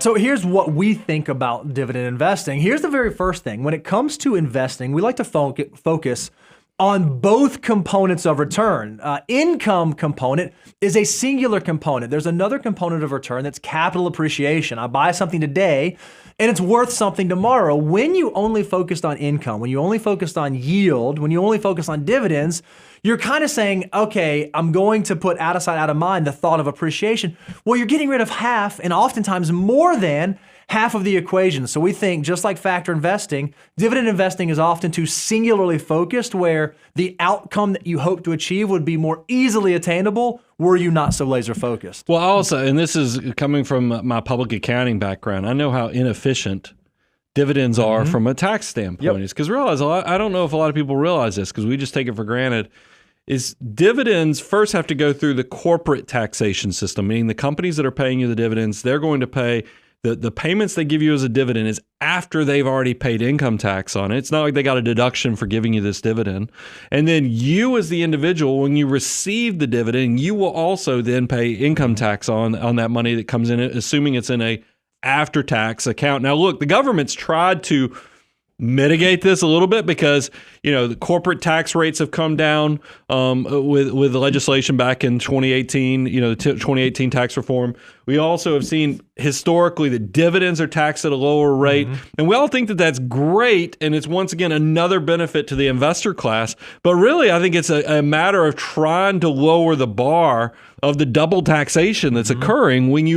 So here's what we think about dividend investing. Here's the very first thing. When it comes to investing, we like to focus on both components of return. Income component is a singular component. There's another component of return that's capital appreciation. I buy something today and it's worth something tomorrow. When you only focused on income, when you only focused on yield, when you only focus on dividends, you're kind of saying, okay, I'm going to put out of sight, out of mind the thought of appreciation. Well, you're getting rid of half and oftentimes more than half of the equation. So we think, just like factor investing, dividend investing is often too singularly focused, where the outcome that you hope to achieve would be more easily attainable were you not so laser focused. Well, also, and this is coming from my public accounting background, I know how inefficient dividends are from a tax standpoint. It's because I don't know if a lot of people realize this, because we just take it for granted, is dividends first have to go through the corporate taxation system, meaning the companies that are paying you the dividends, they're going to pay the payments they give you as a dividend is after they've already paid income tax on it. It's not like they got a deduction for giving you this dividend. And then you as the individual, when you receive the dividend, you will also then pay income tax on that money that comes in, assuming it's in a after-tax account. Now, look, the government's tried to mitigate this a little bit because, the corporate tax rates have come down with the legislation back in 2018, the 2018 tax reform. We also have seen historically that dividends are taxed at a lower rate. And we all think that that's great. And it's, once again, another benefit to the investor class. But really, I think it's a matter of trying to lower the bar of the double taxation that's occurring when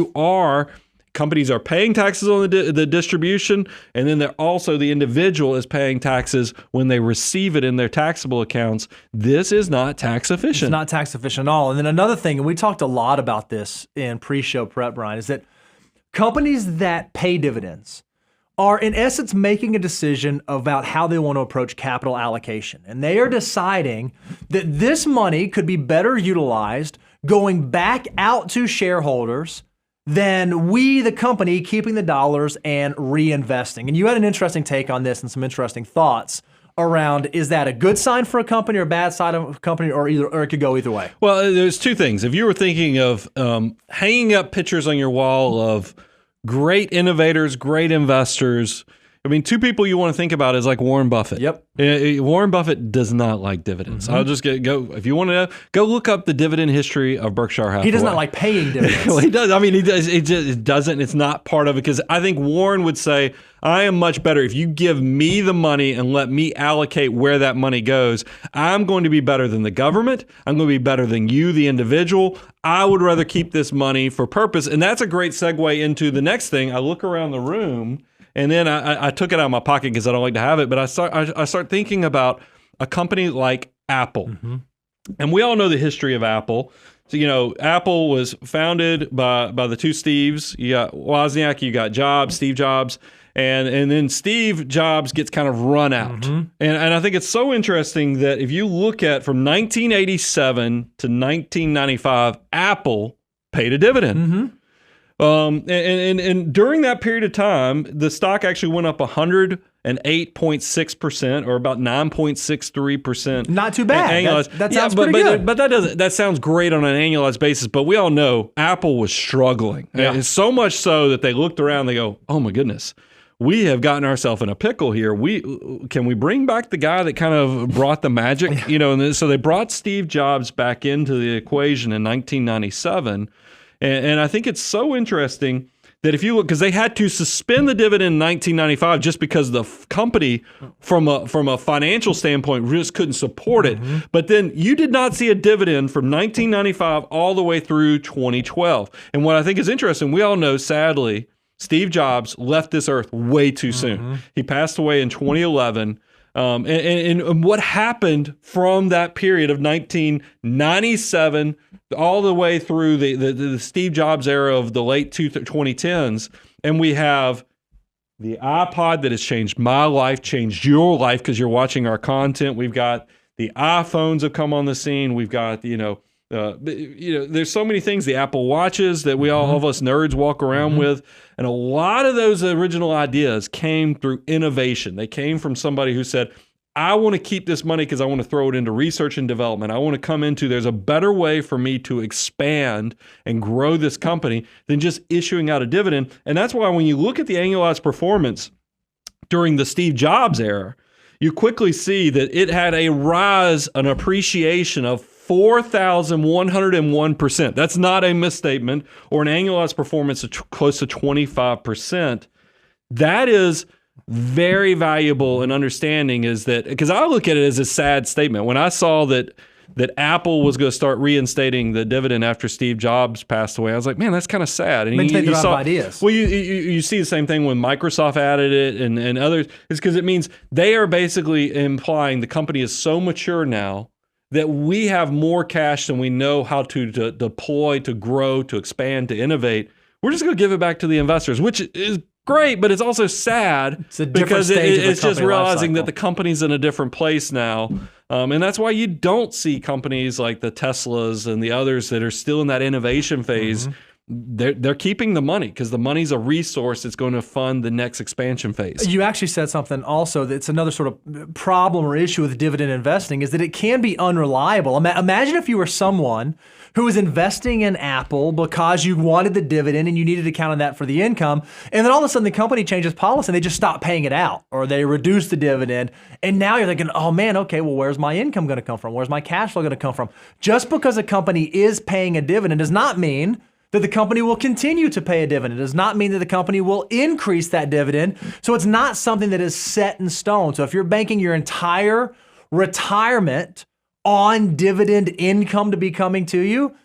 companies are paying taxes on the distribution, and then the individual is paying taxes when they receive it in their taxable accounts. This is not tax efficient. It's not tax efficient at all. And then another thing, and we talked a lot about this in pre-show prep, Brian, is that companies that pay dividends are in essence making a decision about how they want to approach capital allocation. And they are deciding that this money could be better utilized going back out to shareholders than we, the company, keeping the dollars and reinvesting. And you had an interesting take on this and some interesting thoughts around, is that a good sign for a company or a bad sign of a company, or it could go either way? Well, there's two things. If you were thinking of hanging up pictures on your wall of great innovators, great investors, two people you want to think about is like Warren Buffett. Yep. Warren Buffett does not like dividends. I'll just go, if you want to know, go look up the dividend history of Berkshire Hathaway. He does not like paying dividends. Well, he does. He does. It doesn't. It's not part of it, because I think Warren would say, I am much better if you give me the money and let me allocate where that money goes. I'm going to be better than the government. I'm going to be better than you, the individual. I would rather keep this money for purpose. And that's a great segue into the next thing. I look around the room, and then I took it out of my pocket because I don't like to have it. But I start thinking about a company like Apple. And we all know the history of Apple. So, Apple was founded by the two Steves. You got Wozniak, you got Jobs, Steve Jobs. And then Steve Jobs gets kind of run out. And I think it's so interesting that if you look at from 1987 to 1995, Apple paid a dividend. And during that period of time, the stock actually went up 108.6%, or about 9.63%. Not too bad. Annualized. That sounds pretty good. But that sounds great on an annualized basis. But we all know Apple was struggling. And so much so that they looked around, they go, oh my goodness, we have gotten ourselves in a pickle here. Can we bring back the guy that kind of brought the magic? And so they brought Steve Jobs back into the equation in 1997. And I think it's so interesting that if you look, because they had to suspend the dividend in 1995 just because the company, from a financial standpoint, just couldn't support it. But then you did not see a dividend from 1995 all the way through 2012. And what I think is interesting, we all know, sadly, Steve Jobs left this earth way too soon. He passed away in 2011. And what happened from that period of 1997 all the way through the Steve Jobs era of the late 2010s, and we have the iPod that has changed my life, changed your life because you're watching our content. We've got the iPhones have come on the scene. We've got there's so many things. The Apple Watches that we all of us nerds walk around with, and a lot of those original ideas came through innovation. They came from somebody who said, I want to keep this money because I want to throw it into research and development. I want to come into, there's a better way for me to expand and grow this company than just issuing out a dividend. And that's why when you look at the annualized performance during the Steve Jobs era, you quickly see that it had a rise, an appreciation of 4,101%. That's not a misstatement, or an annualized performance of close to 25%. That is very valuable in understanding, is that, because I look at it as a sad statement. When I saw that Apple was going to start reinstating the dividend after Steve Jobs passed away, I was like, man, that's kind of sad. And you saw ideas. Well, you see the same thing when Microsoft added it and others. It's because it means they are basically implying the company is so mature now that we have more cash than we know how to deploy, to grow, to expand, to innovate. We're just going to give it back to the investors, which is great, but it's also sad because it's just realizing that the company's in a different place now. And that's why you don't see companies like the Teslas and the others that are still in that innovation phase. They're keeping the money because the money's a resource that's going to fund the next expansion phase. You actually said something also that's another sort of problem or issue with dividend investing, is that it can be unreliable. Imagine if you were someone who was investing in Apple because you wanted the dividend and you needed to count on that for the income, and then all of a sudden the company changes policy and they just stop paying it out, or they reduce the dividend, and now you're thinking, oh man, okay, well, where's my income going to come from? Where's my cash flow going to come from? Just because a company is paying a dividend does not mean that the company will continue to pay a dividend. It does not mean that the company will increase that dividend. So it's not something that is set in stone. So if you're banking your entire retirement on dividend income to be coming to you,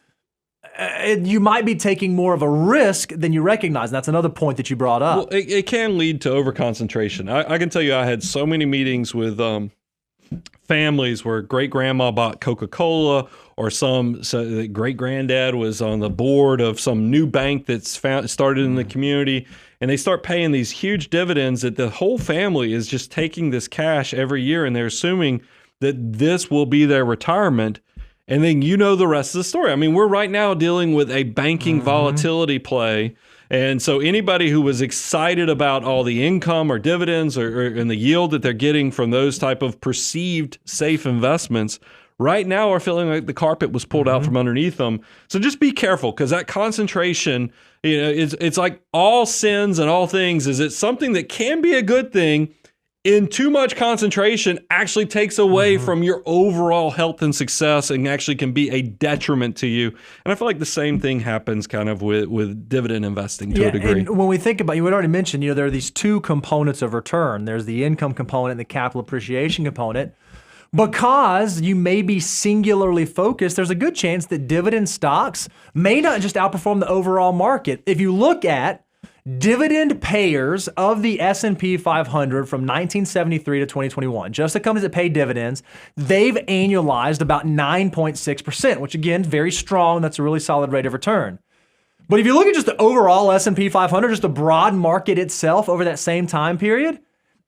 you might be taking more of a risk than you recognize. And that's another point that you brought up. Well, it can lead to overconcentration. I can tell you I had so many meetings with families where great-grandma bought Coca-Cola, or so great-granddad was on the board of some new bank that's started in the community, and they start paying these huge dividends that the whole family is just taking this cash every year, and they're assuming that this will be their retirement. And then you know the rest of the story. I mean, we're right now dealing with a banking volatility play. And so anybody who was excited about all the income or dividends and the yield that they're getting from those type of perceived safe investments right now are feeling like the carpet was pulled out from underneath them. So just be careful, because that concentration, it's like all sins and all things, is it's something that can be a good thing. In too much concentration actually takes away from your overall health and success, and actually can be a detriment to you. And I feel like the same thing happens kind of with dividend investing to a degree. And when we think about, you had already mentioned, there are these two components of return. There's the income component and the capital appreciation component. Because you may be singularly focused, there's a good chance that dividend stocks may not just outperform the overall market. If you look at dividend payers of the S&P 500 from 1973 to 2021, just the companies that pay dividends, they've annualized about 9.6%, which again, very strong. That's a really solid rate of return. But if you look at just the overall S&P 500, just the broad market itself over that same time period,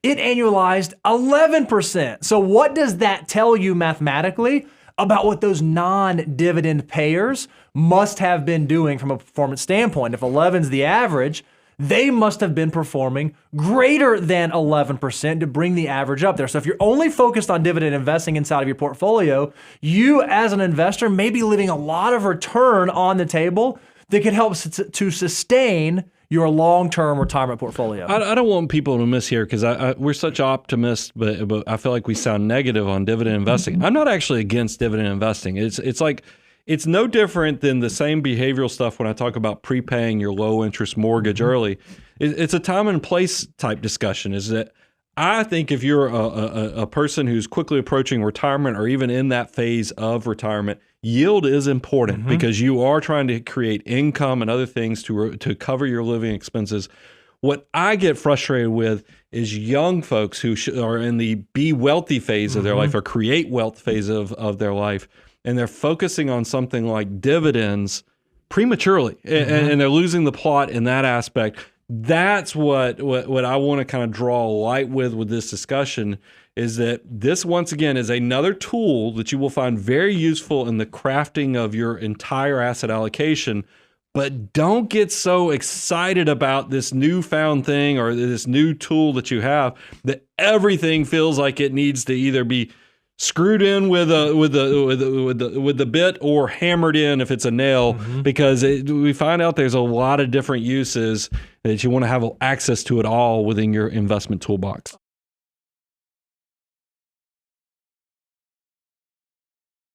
it annualized 11%. So what does that tell you mathematically about what those non-dividend payers must have been doing from a performance standpoint? If 11 is the average, they must have been performing greater than 11% to bring the average up there. So if you're only focused on dividend investing inside of your portfolio, you as an investor may be leaving a lot of return on the table that could help to sustain your long-term retirement portfolio. I don't want people to miss here, because we're such optimists, but I feel like we sound negative on dividend investing. I'm not actually against dividend investing. It's no different than the same behavioral stuff when I talk about prepaying your low-interest mortgage early. It's a time and place type discussion. Is that I think if you're a person who's quickly approaching retirement, or even in that phase of retirement, yield is important, because you are trying to create income and other things to cover your living expenses. What I get frustrated with is young folks who are in the be wealthy phase of their life, or create wealth phase of their life, and they're focusing on something like dividends prematurely, and they're losing the plot in that aspect. That's what I want to kind of draw light with this discussion, is that this, once again, is another tool that you will find very useful in the crafting of your entire asset allocation. But don't get so excited about this newfound thing or this new tool that you have that everything feels like it needs to either be screwed in with the bit or hammered in if it's a nail, because we find out there's a lot of different uses that you want to have access to it all within your investment toolbox.